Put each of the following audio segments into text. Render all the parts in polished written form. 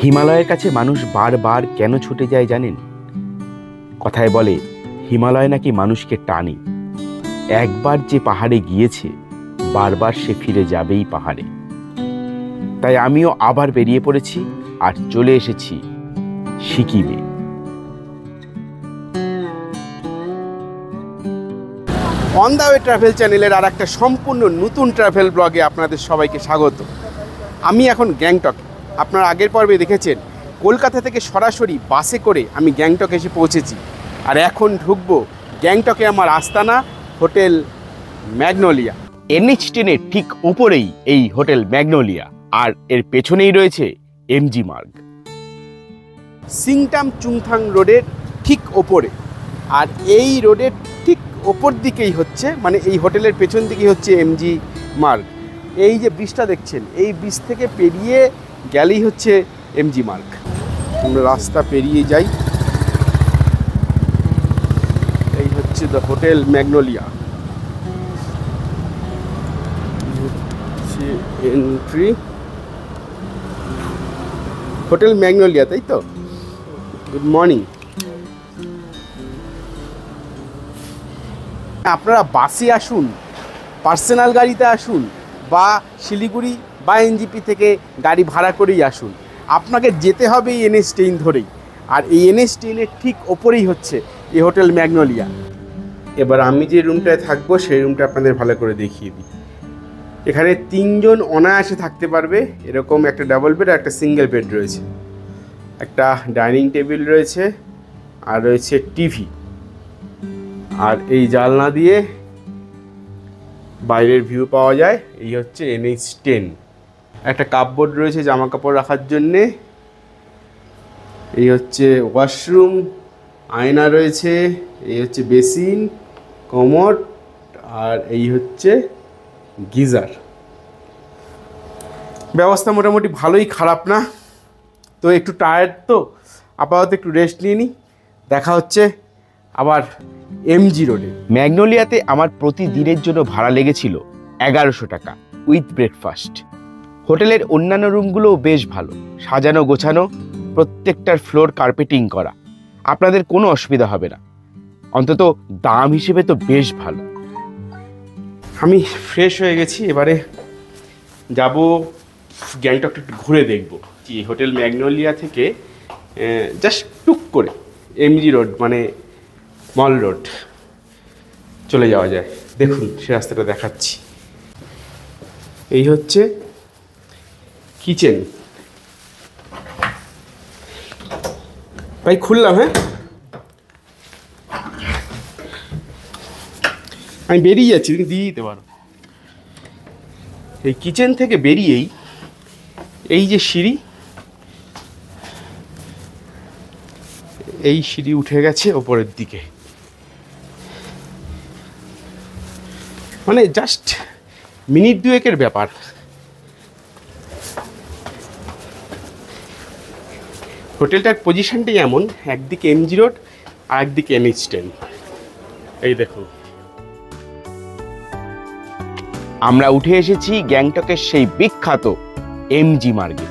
হিমালয়ের কাছে মানুষ বারবার কেন ছুটে যায় জানেন? কথায় বলে হিমালয় নাকি মানুষকে টানে। একবার যে পাহাড়ে গিয়েছে বারবার সে ফিরে যাবেই পাহাড়ে। তাই আমিও আবার বেরিয়ে পড়েছি আর চলে এসেছি সিকিমে। অন দ্য ওয়ে ট্রাভেল চ্যানেলের আর একটা সম্পূর্ণ নতুন ট্রাভেল ব্লগে আপনাদের সবাইকে স্বাগত। আমি এখন গ্যাংটক। আপনারা আগের পর্বে দেখেছেন কলকাতা থেকে সরাসরি বাসে করে আমি গ্যাংটক এসে পৌঁছেছি, আর এখন ঢুকবো গ্যাংটকে আমার আস্তানা হোটেল ম্যাগনোলিয়া। NH10-এর ঠিক উপরেই এই হোটেল ম্যাগনোলিয়া, আর এর পেছনেই রয়েছে এমজি মার্গ। সিংটাম চুংথাং রোডের ঠিক ওপরে, আর এই রোডের ঠিক ওপর দিকেই হচ্ছে, মানে এই হোটেলের পেছন দিকেই হচ্ছে এমজি মার্গ। এই যে ব্রিজটা দেখছেন, এই ব্রিজ থেকে পেরিয়ে গেলেই হচ্ছে এমজি মার্গ। আমরা রাস্তা পেরিয়ে যাই। এই হচ্ছে the hotel magnolia, entry hotel magnolia, তাই তো? Good morning. আপনারা বাসে আসুন, পার্সোনাল গাড়িতে আসুন, বা শিলিগুড়ি বা এনজিপি থেকে গাড়ি ভাড়া করেই আসুন, আপনাকে যেতে হবে এই NH10 ধরেই। আর এই NH10-এর ঠিক ওপরেই হচ্ছে এই হোটেল ম্যাগনোলিয়া। এবার আমি যে রুমটায় থাকবো সেই রুমটা আপনাদের ভালো করে দেখিয়ে দিই। এখানে 3 জন অনায়াসে থাকতে পারবে। এরকম একটা ডাবল বেড আর একটা সিঙ্গেল বেড রয়েছে, একটা ডাইনিং টেবিল রয়েছে, আর রয়েছে টিভি। আর এই জানলা দিয়ে বাইরের ভিউ পাওয়া যায়। এই হচ্ছে NH10। একটা কাপবোর্ড রয়েছে জামা কাপড় রাখার জন্যে। এই হচ্ছে ওয়াশরুম, আয়না রয়েছে। এই হচ্ছে বেসিন, কমোড, আর এই হচ্ছে গিজার। ব্যবস্থা মোটামুটি ভালোই, খারাপ না। তো একটু টায়ার্ড, তো আপাতত একটু রেস্ট নিয়ে নিই। দেখা হচ্ছে আবার এমজি রোডে। ম্যাগনোলিয়াতে আমার প্রতিদিনের জন্য ভাড়া লেগেছিল 1100 টাকা উইথ ব্রেকফাস্ট। হোটেলের অন্যান্য রুমগুলোও বেশ ভালো, সাজানো গোছানো, প্রত্যেকটার ফ্লোর কার্পেটিং করা। আপনাদের কোনো অসুবিধা হবে না, অন্তত দাম হিসেবে তো বেশ ভালো। আমি ফ্রেশ হয়ে গেছি, এবারে যাব গ্যাংটকটা একটু ঘুরে দেখব। এই হোটেল ম্যাগনোলিয়া থেকে জাস্ট টুক করে এমজি রোড, মানে মল রোড চলে যাওয়া যায়। দেখুন সে রাস্তাটা দেখাচ্ছি। এই হচ্ছে কিচেন। ভাই খুললাম, হ্যাঁ আমি বেরিয়ে যাচ্ছি, তুমি দিয়ে দিতে পারো। এই কিচেন থেকে বেরিয়েই এই যে সিঁড়ি, এই সিঁড়ি উঠে গেছে ওপরের দিকে। মানে জাস্ট মিনিট দুয়েকের ব্যাপার। হোটেলটার পজিশনটাই এমন, একদিকে এমজি রোড আর একদিকে NH10। এই দেখুন, আমরা উঠে এসেছি গ্যাংটকের সেই বিখ্যাত এমজি মার্গে।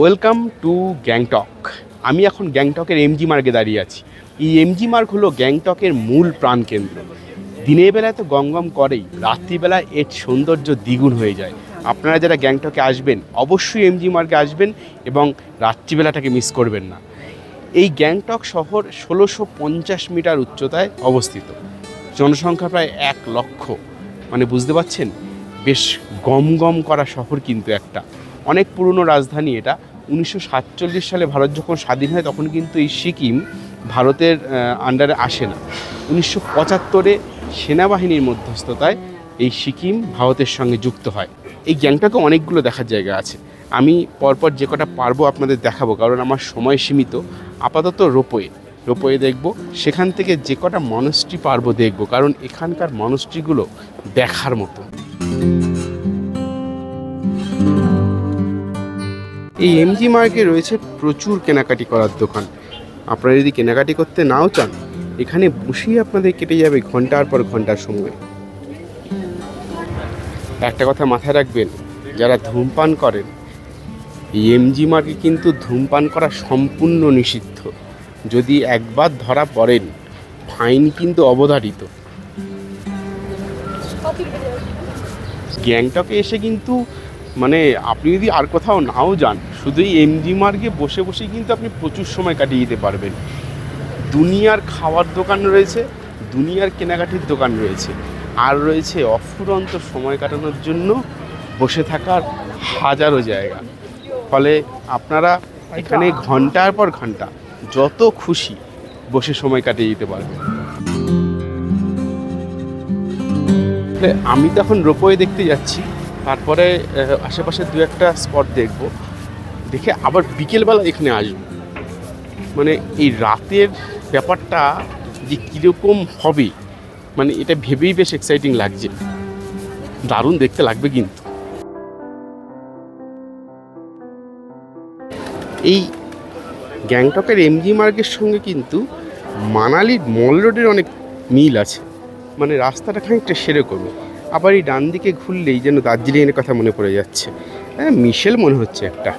Welcome to Gangtok. আমি এখন গ্যাংটকের এমজি মার্গে দাঁড়িয়ে আছি। এই এমজি মার্গ হলো গ্যাংটকের মূল প্রাণকেন্দ্র। দিনের বেলায় তো গমগম করেই, রাত্রিবেলায় এর সৌন্দর্য দ্বিগুণ হয়ে যায়। আপনারা যারা গ্যাংটকে আসবেন অবশ্যই এমজি মার্গে আসবেন এবং রাত্রিবেলাটাকে মিস করবেন না। এই গ্যাংটক শহর 1650 মিটার উচ্চতায় অবস্থিত, জনসংখ্যা প্রায় 1 লক্ষ। মানে বুঝতে পারছেন, বেশ গমগম করা শহর কিন্তু একটা। অনেক পুরনো রাজধানী এটা। 1947 সালে ভারত যখন স্বাধীন হয় তখন কিন্তু এই সিকিম ভারতের আন্ডারে আসে না। 1975-এ সেনাবাহিনীর মধ্যস্থতায় এই সিকিম ভারতের সঙ্গে যুক্ত হয়। এই গ্যাংটকে অনেকগুলো দেখার জায়গা আছে। আমি পরপর যে কটা পারবো আপনাদের দেখাবো, কারণ আমার সময় সীমিত। আপাতত রোপওয়ে, রোপওয়ে দেখব, সেখান থেকে যে কটা মনস্ট্রি পারবো দেখব, কারণ এখানকার মনস্ট্রিগুলো দেখার মতো। এই এমজি মার্গে রয়েছে প্রচুর কেনাকাটি করার দোকান। আপনারা যদি কেনাকাটি করতে নাও চান, এখানে বসেই আপনাদের কেটে যাবে ঘন্টার পর ঘন্টার সময়। একটা কথা মাথায় রাখবেন, যারা ধূমপান করেন, এই এমজি মার্গে কিন্তু ধূমপান করা সম্পূর্ণ নিষিদ্ধ। যদি একবার ধরা পড়েন, ফাইন কিন্তু অবধারিত। গ্যাংটকে এসে কিন্তু মানে আপনি যদি আর কোথাও নাও যান, শুধু এই এমজি মার্গে বসে বসেই কিন্তু আপনি প্রচুর সময় কাটিয়ে দিতে পারবেন। দুনিয়ার খাওয়ার দোকান রয়েছে, দুনিয়ার কেনাকাটির দোকান রয়েছে, আর রয়েছে অফুরন্ত সময় কাটানোর জন্য বসে থাকার হাজারো জায়গা। ফলে আপনারা এখানে ঘন্টার পর ঘন্টা যত খুশি বসে সময় কাটিয়ে দিতে পারবেন। আমি তো এখন রোপওয়ে দেখতে যাচ্ছি, তারপরে আশেপাশে দু একটা স্পট দেখব, দেখে আবার বিকেলবেলা এখানে আসবো। মানে এই রাতের ব্যাপারটা যে কীরকম হবে, মানে এটা ভেবেই বেশ এক্সাইটিং লাগছে, দারুণ দেখতে লাগবে। কিন্তু এই গ্যাংটকের এমজি মার্গের সঙ্গে কিন্তু মানালির মল রোডের অনেক মিল আছে, মানে রাস্তাটা খানিকটা সেরকমই। আবার এই ডান দিকে ঘুরলেই যেন দার্জিলিংয়ের কথা মনে পড়ে যাচ্ছে, হ্যাঁ মিশেল মনে হচ্ছে একটা।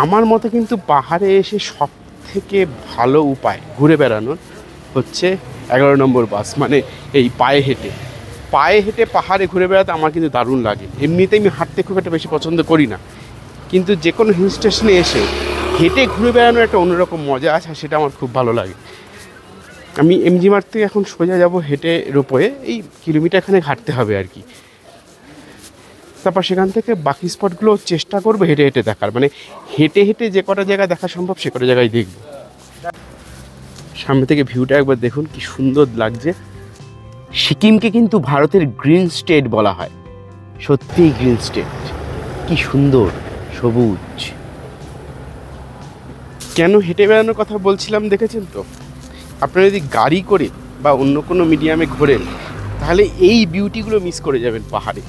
আমার মতে কিন্তু পাহাড়ে এসে সব থেকে ভালো উপায় ঘুরে বেড়ানোর হচ্ছে 11 নম্বর বাস, মানে এই পায়ে হেঁটে পাহাড়ে ঘুরে বেড়াতে আমার কিন্তু দারুণ লাগে। এমনিতেই আমি হাঁটতে খুব একটা বেশি পছন্দ করি না, কিন্তু যে কোনো হিল স্টেশনে এসে হেঁটে ঘুরে বেড়ানোর একটা অন্যরকম মজা আছে, সেটা আমার খুব ভালো লাগে। আমি এমজি মার্গ থেকে এখন সোজা যাব হেঁটে রোপওয়ে, এই কিলোমিটারখানেক হাঁটতে হবে আর কি। তারপর সেখান থেকে বাকি স্পটগুলো চেষ্টা করবো হেঁটে হেঁটে দেখার, মানে হেঁটে হেঁটে যে কটা জায়গা দেখা সম্ভব সে কটা জায়গায় দেখব। সামনে থেকে ভিউটা একবার দেখুন কি সুন্দর লাগছে। সিকিমকে কিন্তু ভারতের গ্রিন স্টেট বলা হয়, সত্যিই গ্রিন স্টেট, কি সুন্দর সবুজ। কেন হেঁটে বেড়ানোর কথা বলছিলাম দেখেছেন তো? আপনারা যদি গাড়ি করে বা অন্য কোনো মিডিয়ামে ঘোরেন, তাহলে এই বিউটিগুলো মিস করে যাবেন পাহাড়ে।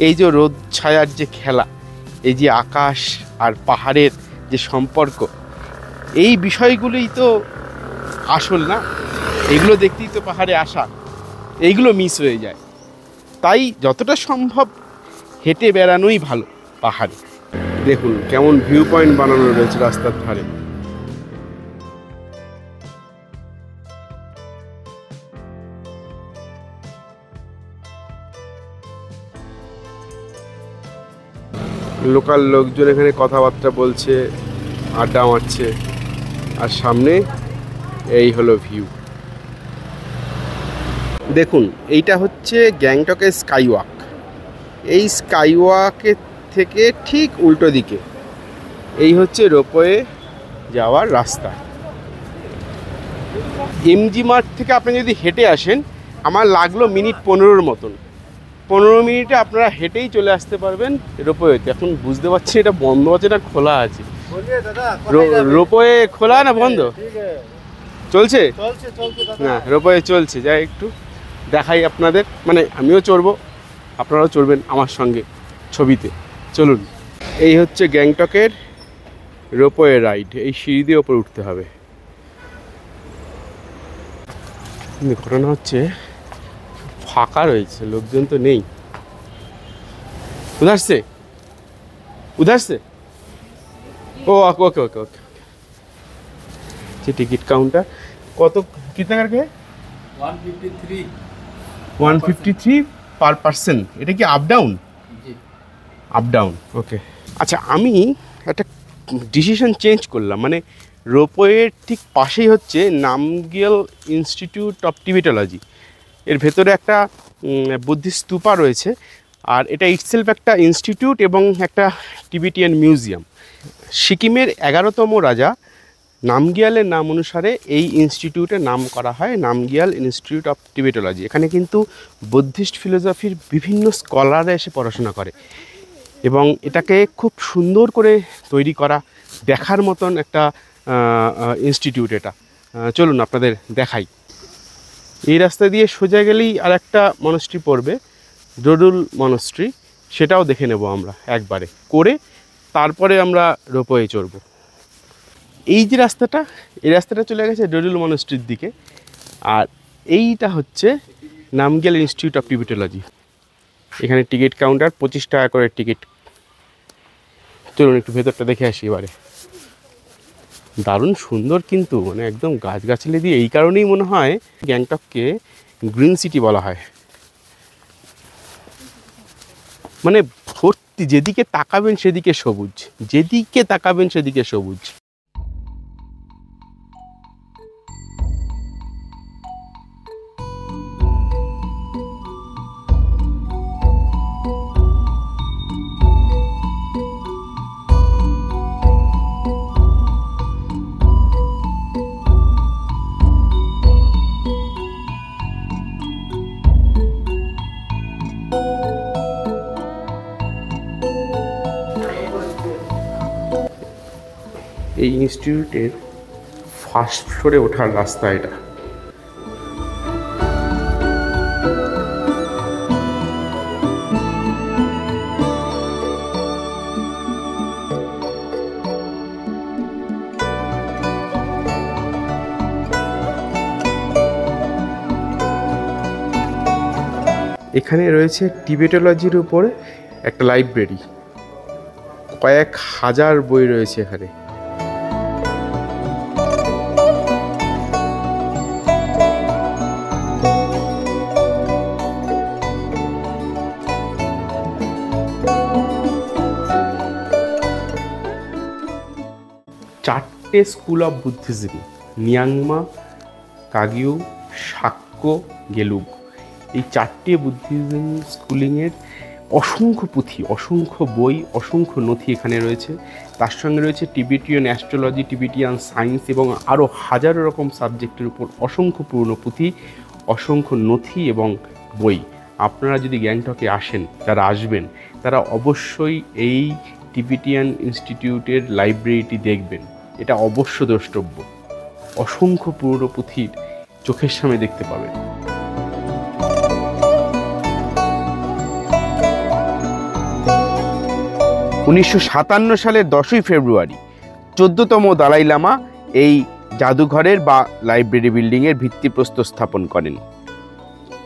এই যে রোদ ছায়ার যে খেলা, এই যে আকাশ আর পাহাড়ের যে সম্পর্ক, এই বিষয়গুলোই তো আসল না, এগুলো দেখতেই তো পাহাড়ে আসা, এইগুলো মিস হয়ে যায়। তাই যতটা সম্ভব হেঁটে বেড়ানোই ভালো পাহাড়ে। দেখুন কেমন ভিউ পয়েন্ট বানানো রয়েছে রাস্তার ধারে। লোকাল লোকজন এখানে কথাবার্তা বলছে, আড্ডা মারছে, আর সামনে এই হলো ভিউ। দেখুন এইটা হচ্ছে গ্যাংটকের স্কাইওয়াক। এই স্কাইওয়াকের থেকে ঠিক উল্টো দিকে এই হচ্ছে রোপওয়ে যাওয়ার রাস্তা। এমজি মার্গ থেকে আপনি যদি হেঁটে আসেন, আমার লাগলো মিনিট 15-র মতন। 15 মিনিটে আপনারা হেঁটেই চলে আসতে পারবেন রোপওয়েতে। এখন বুঝতে পারছি এটা বন্ধ আছে না খোলা আছে। রোপওয়ে খোলা না বন্ধ? চলছে না, রোপওয়ে চলছে। যাই একটু দেখাই আপনাদের, মানে আমিও চড়বো, আপনারাও চড়বেন আমার সঙ্গে ছবিতে। চলুন, এই হচ্ছে গ্যাংটকের রোপওয়ে রাইড। এই সিঁড়ি দিয়ে ওপরে উঠতে হবে। ঘটনা হচ্ছে ফাঁকা রয়েছে, লোকজন তো নেই। उधर से ओ okay okay okay. Ticket counter কত कितना करके 153 পার পারসন। এটা কি up down? Up down, okay. আচ্ছা, আমি একটা ডিসিশন চেঞ্জ করলাম, মানে রোপওয়ের ঠিক পাশেই হচ্ছে নামগিয়াল ইনস্টিটিউট অফ টিবেটোলজি। এর ভেতরে একটা বুদ্ধিস্ট স্তূপা রয়েছে, আর এটা ইটসেলফ একটা ইনস্টিটিউট এবং একটা টিবেটিয়ান মিউজিয়াম। সিকিমের 11তম রাজা নামগিয়ালের নাম অনুসারে এই ইনস্টিটিউটের নাম করা হয় নামগিয়াল ইনস্টিটিউট অফ টিবেটোলজি। এখানে কিন্তু বুদ্ধিস্ট ফিলোসফির বিভিন্ন স্কলাররা এসে পড়াশোনা করে, এবং এটাকে খুব সুন্দর করে তৈরি করা, দেখার মতন একটা ইনস্টিটিউট এটা। চলুন আপনাদের দেখাই। এই রাস্তা দিয়ে সোজা গেলেই আর একটা মনস্ট্রি পড়বে, ডোডুল মনস্ট্রি, সেটাও দেখে নেব আমরা একবারে করে, তারপরে আমরা রোপওয়ে চড়ব। এই যে রাস্তাটা, এই রাস্তাটা চলে গেছে ডোডুল মনস্ট্রির দিকে, আর এইটা হচ্ছে নামগ্যাল ইনস্টিটিউট অফ টিবেটোলজি। এখানে টিকিট কাউন্টার, 25 টাকা করে টিকিট। চলুন একটু ভেতরটা দেখে আসি এবারে। দারুণ সুন্দর কিন্তু, মানে একদম গাছগাছালি দিয়ে, এই কারণেই মনে হয় গ্যাংটককে গ্রিন সিটি বলা হয়। মানে ভর্তি, যেদিকে তাকাবেন সেদিকে সবুজ, যেদিকে তাকাবেন সেদিকে সবুজ। এই ইনস্টিটিউটের ফার্স্ট ফ্লোরে ওঠার রাস্তা এটা। এখানে রয়েছে টিবেটোলজির উপরে একটা লাইব্রেরি, কয়েক হাজার বই রয়েছে এখানে। চারটে স্কুল অফ বুদ্ধিজম, নিয়াংমা, কাগিউ, শাক্য, গেলুগ, এই চারটে বুদ্ধিজম স্কুলিংয়ের অসংখ্য পুঁথি, অসংখ্য বই, অসংখ্য নথি এখানে রয়েছে। তার সঙ্গে রয়েছে টিবেটিয়ান অ্যাস্ট্রোলজি, টিবেটিয়ান সায়েন্স এবং আরও হাজারো রকম সাবজেক্টের উপর অসংখ্য পুরনো পুঁথি, অসংখ্য নথি এবং বই। আপনারা যদি গ্যাংটকে আসেন, যারা আসবেন তারা অবশ্যই এই টিবেটিয়ান ইনস্টিটিউটের লাইব্রেরিটি দেখবেন, এটা অবশ্য দ্রষ্টব্য। অসংখ্য পুরনো পুঁথির চোখের সামনে দেখতে পাবেন। উনিশশো 57 সালের 10ই ফেব্রুয়ারি 14তম দালাই লামা এই জাদুঘরের বা লাইব্রেরি বিল্ডিংয়ের ভিত্তিপ্রস্তর স্থাপন করেন।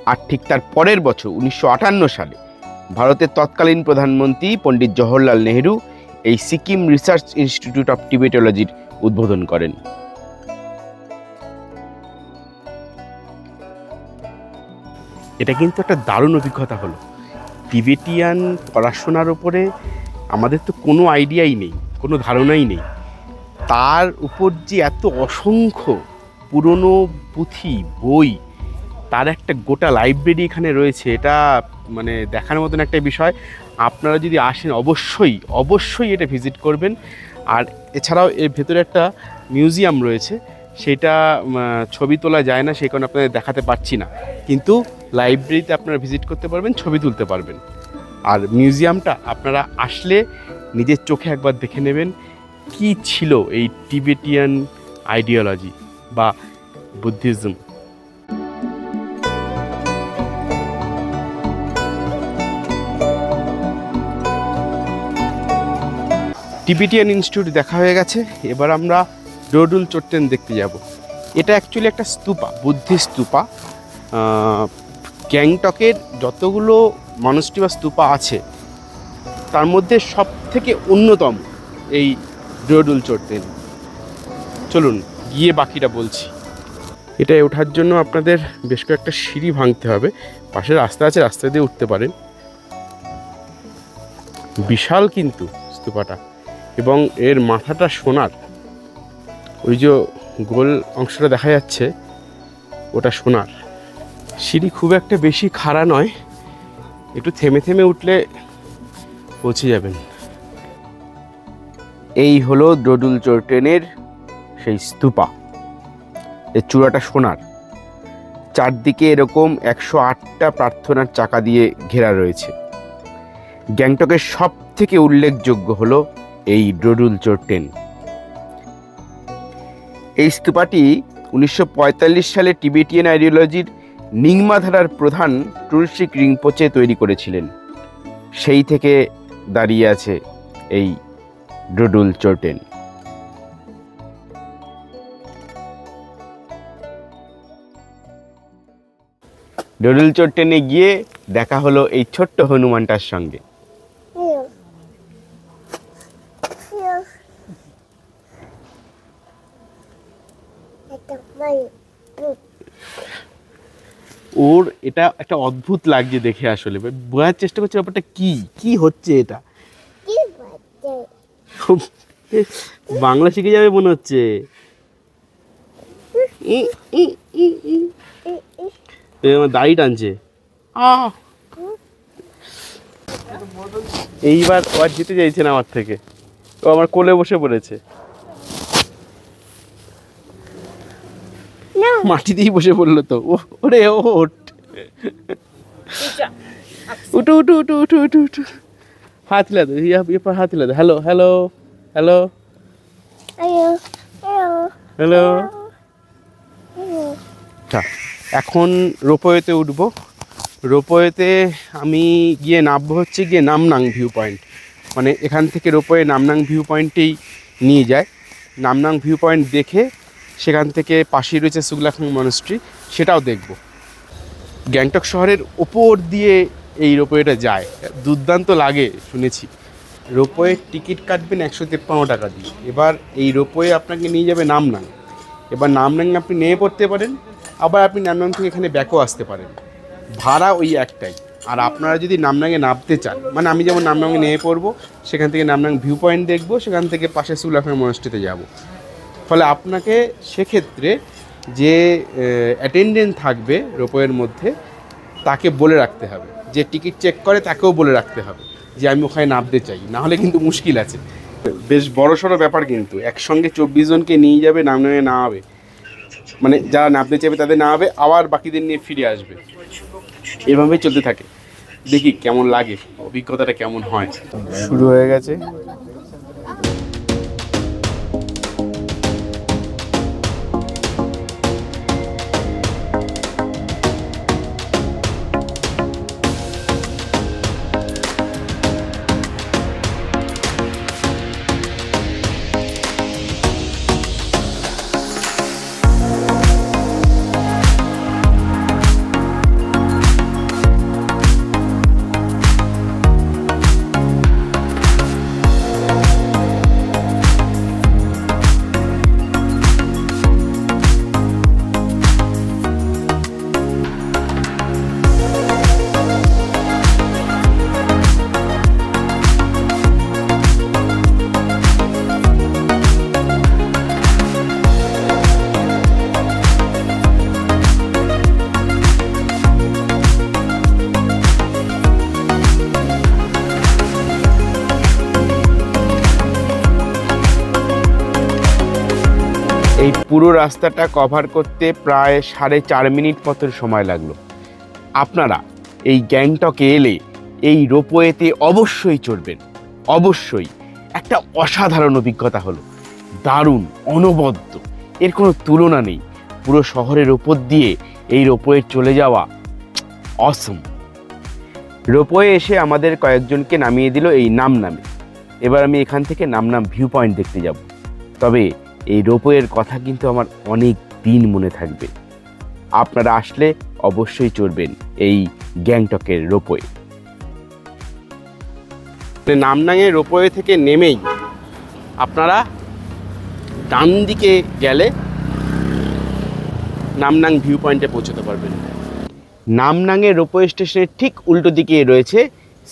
আর ঠিক তার পরের বছর 1958 সালে ভারতের তৎকালীন প্রধানমন্ত্রী পণ্ডিত জওহরলাল নেহেরু এই সিকিম রিসার্চ ইনস্টিটিউট অফ টিবেটোলজির উদ্বোধন করেন। এটা কিন্তু একটা দারুণ অভিজ্ঞতা হলো। টিবেটিয়ান পড়াশোনার উপরে আমাদের তো কোনো আইডিয়াই নেই, কোনো ধারণাই নেই, তার উপর যে এত অসংখ্য পুরনো পুঁথি, বই, তার একটা গোটা লাইব্রেরি এখানে রয়েছে, এটা মানে দেখার মতন একটা বিষয়। আপনারা যদি আসেন অবশ্যই অবশ্যই এটা ভিজিট করবেন। আর এছাড়াও এর ভেতরে একটা মিউজিয়াম রয়েছে, সেটা ছবি তোলা যায় না, সেই কারণে আপনাদের দেখাতে পারছি না, কিন্তু লাইব্রেরিতে আপনারা ভিজিট করতে পারবেন, ছবি তুলতে পারবেন। আর মিউজিয়ামটা আপনারা আসলে নিজের চোখে একবার দেখে নেবেন কি ছিল এই টিবেটিয়ান আইডিওলজি বা বুদ্ধিজম। টিবেটিয়ান ইনস্টিটিউট দেখা হয়ে গেছে, এবার আমরা ডোডুল চোট্টেন দেখতে যাব। এটা অ্যাকচুয়ালি একটা স্তূপা, বুদ্ধিস্ট স্তূপা। গ্যাংটকের যতগুলো মনস্ট্রি বা স্তূপা আছে তার মধ্যে সব থেকে অন্যতম এই ডোডুল চোট্টেন। চলুন গিয়ে বাকিটা বলছি। এটায় ওঠার জন্য আপনাদের বেশ কয়েকটা সিঁড়ি ভাঙতে হবে, পাশে রাস্তা আছে, রাস্তা দিয়ে উঠতে পারেন। বিশাল কিন্তু স্তূপাটা, এবং এর মাথাটা সোনার, ওই যে গোল অংশটা দেখা যাচ্ছে ওটা সোনার। সিঁড়ি খুব একটা বেশি খাড়া নয়, একটু থেমে থেমে উঠলে পৌঁছে যাবেন। এই হলো ডোডুল চোট্টেনের সেই স্তূপা। এর চূড়াটা সোনার, চারদিকে এরকম 108টা প্রার্থনার চাকা দিয়ে ঘেরা রয়েছে। গ্যাংটকের সব থেকে উল্লেখযোগ্য হলো এই ডোডুল চোট্টেন। এই স্তূপাটি 1945 সালে টিবেটিয়ান আইডিওলজির নিংমা ধারার প্রধান টুলসিক রিংপোচে তৈরি করেছিলেন। সেই থেকে দাঁড়িয়ে আছে এই ডোডুল চোরটেন। ডোডুল চোরটেনে গিয়ে দেখা হলো এই ছোট্ট হনুমানটার সঙ্গে। ওর এটা একটা অদ্ভুত লাগছে দেখে, আসলে বোঝার চেষ্টা করছে ব্যাপারটা কি কি হচ্ছে। এটা বাংলা শিখে যাবে মনে হচ্ছে। আমার দাড়ি টানছে। এইবার ও আর যেতে চাইছে না আমার থেকে, ও আমার কোলে বসে পড়েছে, মাটিতেই বসে পড়লো তো। ওরে ওঠ, উঠু উঠু উঠু উঠু উঠু উঠু, হাত হিলা দে, হাত হিলা দে। Hello hello hello hello. এখন রোপওয়েতে উঠবো। রোপওয়েতে আমি গিয়ে নামবো হচ্ছে গিয়ে নামনাং ভিউ পয়েন্ট। মানে এখান থেকে রোপওয়ে নামনাং ভিউ পয়েন্টেই নিয়ে যায়। নামনাং ভিউ পয়েন্ট দেখে সেখান থেকে পাশেই রয়েছে সুগলাখাং মনাস্ট্রি, সেটাও দেখব। গ্যাংটক শহরের ওপর দিয়ে এই রোপওয়েটা যায়, দুর্দান্ত লাগে শুনেছি। রোপওয়ে টিকিট কাটবেন 153 টাকা দিয়ে। এবার এই রোপওয়ে আপনাকে নিয়ে যাবে নামনাং। এবার নামনাং আপনি নেমে পড়তে পারেন, আবার আপনি নামনাং থেকে এখানে ব্যাকও আসতে পারেন। ভাড়া ওই একটাই। আর আপনারা যদি নামনাংয়ে নামতে চান, মানে আমি যেমন নামনাংয়ে নেমে পড়বো, সেখান থেকে নামনাং ভিউ পয়েন্ট দেখবো, সেখান থেকে পাশে সুগলাখাং মনাস্ট্রিতে যাব। ফলে আপনাকে সেক্ষেত্রে যে অ্যাটেন্ডেন্ট থাকবে রোপওয়ের মধ্যে তাকে বলে রাখতে হবে, যে টিকিট চেক করে তাকেও বলে রাখতে হবে যে আমি ওখানে নামতে চাই, না হলে কিন্তু মুশকিল আছে। বেশ বড়সড় ব্যাপার কিন্তু, একসঙ্গে 24 জনকে নিয়ে যাবে, নামনাংয়ে নামাবে, মানে যারা নামতে চাইবে তাদের নামাবে, আবার বাকিদের নিয়ে ফিরে আসবে, এভাবেই চলতে থাকে। দেখি কেমন লাগে, অভিজ্ঞতাটা কেমন হয়। শুরু হয়ে গেছে। এই পুরো রাস্তাটা কভার করতে প্রায় 4.5 মিনিট মতো সময় লাগলো। আপনারা এই গ্যাংটকে এলে এই রোপওয়েতে অবশ্যই চড়বেন, অবশ্যই। একটা অসাধারণ অভিজ্ঞতা হলো, দারুণ, অনবদ্য, এর কোনো তুলনা নেই। পুরো শহরের ওপর দিয়ে এই রোপওয়ে চলে যাওয়া অসম। রোপওয়ে এসে আমাদের কয়েকজনকে নামিয়ে দিল এই নামনামে। এবার আমি এখান থেকে নামনাম ভিউ পয়েন্ট দেখতে যাব। তবে এই রোপওয়ের কথা কিন্তু আমার অনেক দিন মনে থাকবে। আপনারা আসলে অবশ্যই চড়বেন এই গ্যাংটকের রোপওয়ে। নামনাংয়ের রোপওয়ে থেকে নেমেই আপনারা ডান দিকে গেলে নামনাং ভিউ পয়েন্টে পৌঁছতে পারবেন। নামনাংয়ের রোপওয়ে স্টেশনের ঠিক উল্টো দিকে রয়েছে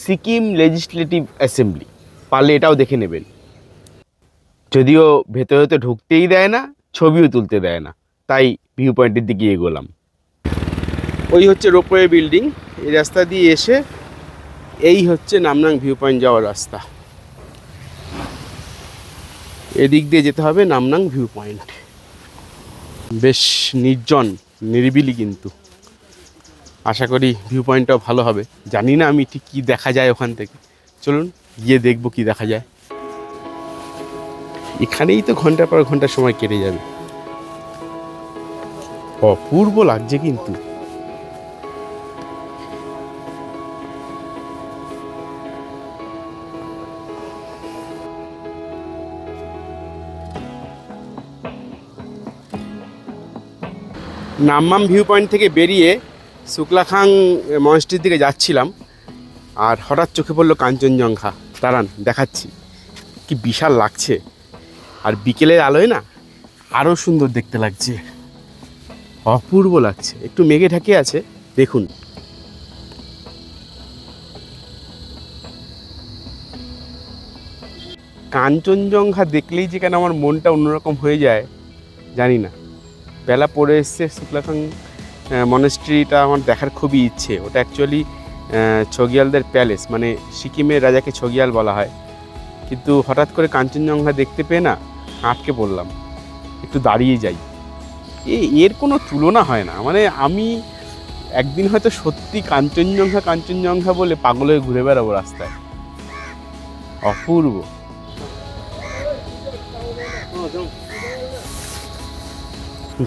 সিকিম লেজিসলেটিভ অ্যাসেম্বলি, পারলে এটাও দেখে নেবেন। যদিও ভেতরে তো ঢুকতেই দেয় না, ছবিও তুলতে দেয় না, তাই ভিউ পয়েন্টের দিকে এগোলাম। ওই হচ্ছে রোপওয়ে বিল্ডিং। এই রাস্তা দিয়ে এসে এই হচ্ছে নামনাং ভিউ পয়েন্ট যাওয়ার রাস্তা। এদিক দিয়ে যেতে হবে নামনাং ভিউ পয়েন্ট। বেশ নির্জন, নিরিবিলি, কিন্তু আশা করি ভিউ পয়েন্টটাও ভালো হবে। জানি না আমি ঠিক কী দেখা যায় ওখান থেকে, চলুন গিয়ে দেখবো কি দেখা যায়। এখানেই তো ঘন্টার পর ঘন্টা সময় কেটে যাবে। অপূর্ব লাগছে কিন্তু। নামমাম ভিউ পয়েন্ট থেকে বেরিয়ে শুক্লাখাং মনেস্ট্রির দিকে যাচ্ছিলাম, আর হঠাৎ চোখে পড়লো কাঞ্চনজঙ্ঘা। দাঁড়ান দেখাচ্ছি, কি বিশাল লাগছে। আর বিকেলের আলোয় না আরও সুন্দর দেখতে লাগছে, অপূর্ব লাগছে। একটু মেঘে ঢাকে আছে, দেখুন। কাঞ্চনজঙ্ঘা দেখলেই যে কেন আমার মনটা অন্যরকম হয়ে যায় জানি না। বেলা পড়ে এসছে, শুক্লাখাং মনেস্ট্রিটা আমার দেখার খুবই ইচ্ছে। ওটা অ্যাকচুয়ালি ছগিয়ালদের প্যালেস, মানে সিকিমের রাজাকে ছগিয়াল বলা হয়। কিন্তু হঠাৎ করে কাঞ্চনজঙ্ঘা দেখতে পেয়ে না আটকে পড়লাম, একটু দাঁড়িয়ে যাই। এর কোনো তুলনা হয় না। মানে আমি একদিন হয়তো সত্যি কাঞ্চনজঙ্ঘা কাঞ্চনজঙ্ঘা বলে পাগল হয়ে ঘুরে বেড়াবো রাস্তায়। অপূর্ব।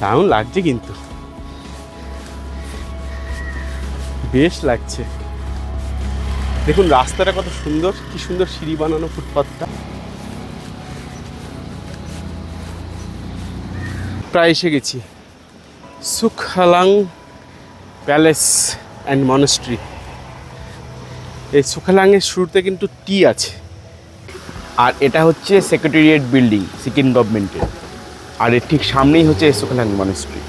দারুণ লাগছে কিন্তু, বেশ লাগছে। দেখুন রাস্তাটা কত সুন্দর, কি সুন্দর সিঁড়ি বানানো, ফুটপাথটা। প্রায় এসে গেছি সুখলাং প্যালেস অ্যান্ড মনেস্ট্রি। এই সুখলাংয়ের শুরুতে কিন্তু টি আছে, আর এটা হচ্ছে সেক্রেটারিয়েট বিল্ডিং সিকিম গভর্নমেন্টের, আর এর ঠিক সামনেই হচ্ছে সুখলাং মনেস্ট্রি।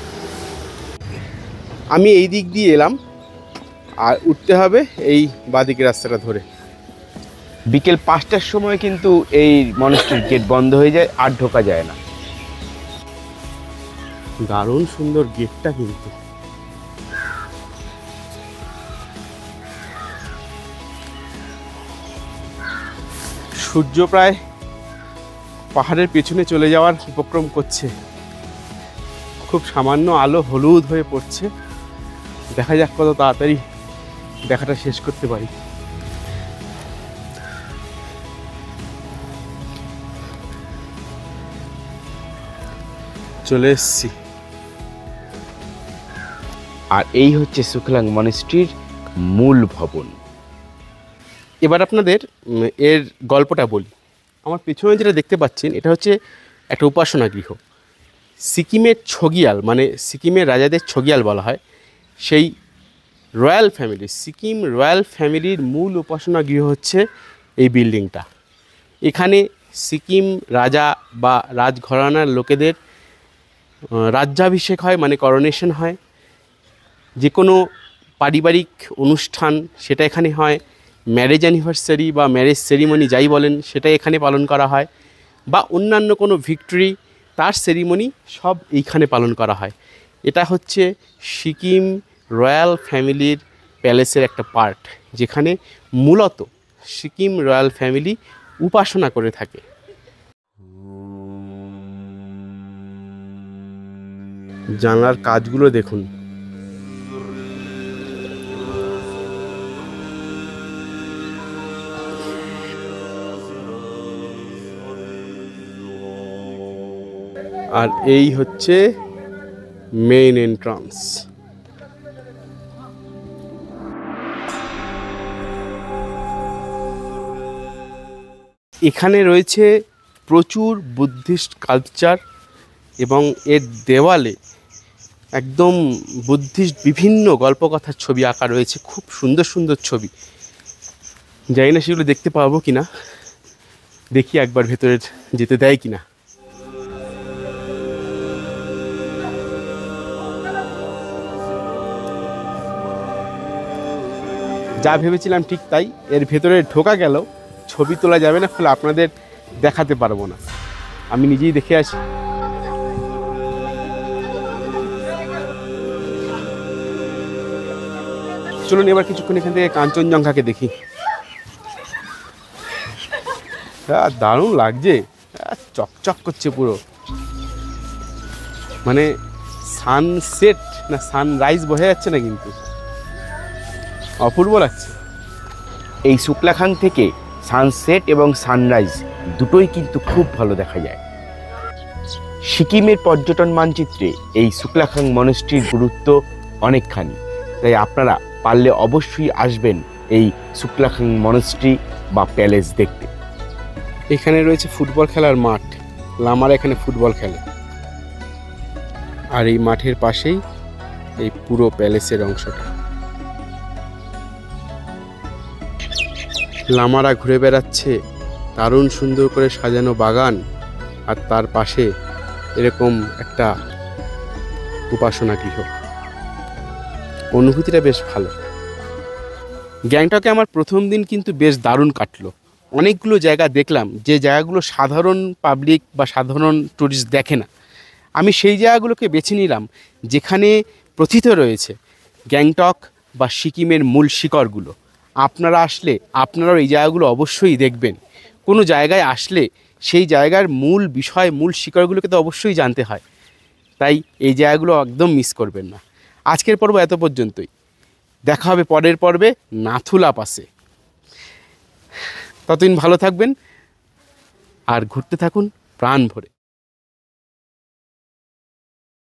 আমি এই দিক দিয়ে এলাম, আর উঠতে হবে এই বাদিকে রাস্তাটা ধরে। বিকেল 5টার সময় কিন্তু এই মনেস্ট্রির গেট বন্ধ হয়ে যায়, আর ঢোকা যায় না। দারুণ সুন্দর গেটটা কিন্তু। সূর্য প্রায় পাহাড়ের পেছনে চলে যাওয়ার উপক্রম করছে। খুব সামান্য আলো হলুদ হয়ে পড়ছে। দেখা যাক কত তাড়াতাড়ি দেখাটা শেষ করতে পারি। চলে এসছি, আর এই হচ্ছে সুখলাং মনেস্ট্রির মূল ভবন। এবার আপনাদের এর গল্পটা বলি। আমার পেছনে যেটা দেখতে পাচ্ছেন এটা হচ্ছে একটা উপাসনা গৃহ। সিকিমের ছগিয়াল, মানে সিকিমের রাজাদের ছগিয়াল বলা হয়, সেই রয়্যাল ফ্যামিলি, সিকিম রয়্যাল ফ্যামিলির মূল উপাসনা গৃহ হচ্ছে এই বিল্ডিংটা। এখানে সিকিম রাজা বা রাজঘরানার লোকেদের রাজ্যাভিষেক হয়, মানে করোনেশন হয়। যে কোনো পারিবারিক অনুষ্ঠান সেটা এখানে হয়। ম্যারেজ অ্যানিভার্সারি বা ম্যারেজ সেরিমনি যাই বলেন সেটা এখানে পালন করা হয়, বা অন্যান্য কোনো ভিক্টরি তার সেরিমনি সব এইখানে পালন করা হয়। এটা হচ্ছে সিকিম রয়্যাল ফ্যামিলির প্যালেসের একটা পার্ট, যেখানে মূলত সিকিম রয়্যাল ফ্যামিলি উপাসনা করে থাকে। জানলার কাজগুলো দেখুন, আর এই হচ্ছে মেইন এন্ট্রান্স। এখানে রয়েছে প্রচুর বুদ্ধিস্ট কালচার, এবং এর দেওয়ালে একদম বুদ্ধিস্ট বিভিন্ন গল্পকথার ছবি আঁকা রয়েছে। খুব সুন্দর সুন্দর ছবি। জানি না সেগুলো দেখতে পাবো কিনা, দেখি একবার ভেতরে যেতে দেয় কিনা। যা ভেবেছিলাম ঠিক তাই, এর ভেতরে ঢোকা গেল ছবি তোলা যাবে না, ফলে আপনাদের দেখাতে পারবো না। আমি নিজেই দেখে আসি। চলুন এবার কিছুক্ষণ এখান থেকে কাঞ্চনজঙ্ঘাকে দেখি। দারুণ লাগছে, চকচক করছে পুরো। মানে সানসেট না সানরাইজ বোঝা যাচ্ছে না, কিন্তু অপূর্ব লাগছে। এই শুক্লাখাং থেকে সানসেট এবং সানরাইজ দুটোই কিন্তু খুব ভালো দেখা যায়। সিকিমের পর্যটন মানচিত্রে এই সুকলাখাং মনেস্ট্রির গুরুত্ব অনেকখানি, তাই আপনারা পারলে অবশ্যই আসবেন এই সুকলাখাং মনেস্ট্রি বা প্যালেস দেখতে। এখানে রয়েছে ফুটবল খেলার মাঠ, লামারা এখানে ফুটবল খেলে। আর এই মাঠের পাশেই এই পুরো প্যালেসের অংশটা। লামারা ঘুরে বেড়াচ্ছে, দারুণ সুন্দর করে সাজানো বাগান, আর তার পাশে এরকম একটা উপাসনা গৃহ। অনুভূতিটা বেশ ভালো। গ্যাংটকে আমার প্রথম দিন কিন্তু বেশ দারুণ কাটলো। অনেকগুলো জায়গা দেখলাম যে জায়গাগুলো সাধারণ পাবলিক বা সাধারণ টুরিস্ট দেখে না। আমি সেই জায়গাগুলোকে বেছে নিলাম যেখানে প্রথিত রয়েছে গ্যাংটক বা সিকিমের মূল শিকড়গুলো। আপনারা আসলে আপনারাও এই জায়গাগুলো অবশ্যই দেখবেন। কোনো জায়গায় আসলে সেই জায়গার মূল বিষয়, মূল শিকড়গুলোকে তো অবশ্যই জানতে হয়, তাই এই জায়গাগুলো একদম মিস করবেন না। আজকের পর্ব এত পর্যন্তই, দেখা হবে পরের পর্বে নাথুলা পাসে। ততদিন ভালো থাকবেন আর ঘুরতে থাকুন প্রাণ ভরে।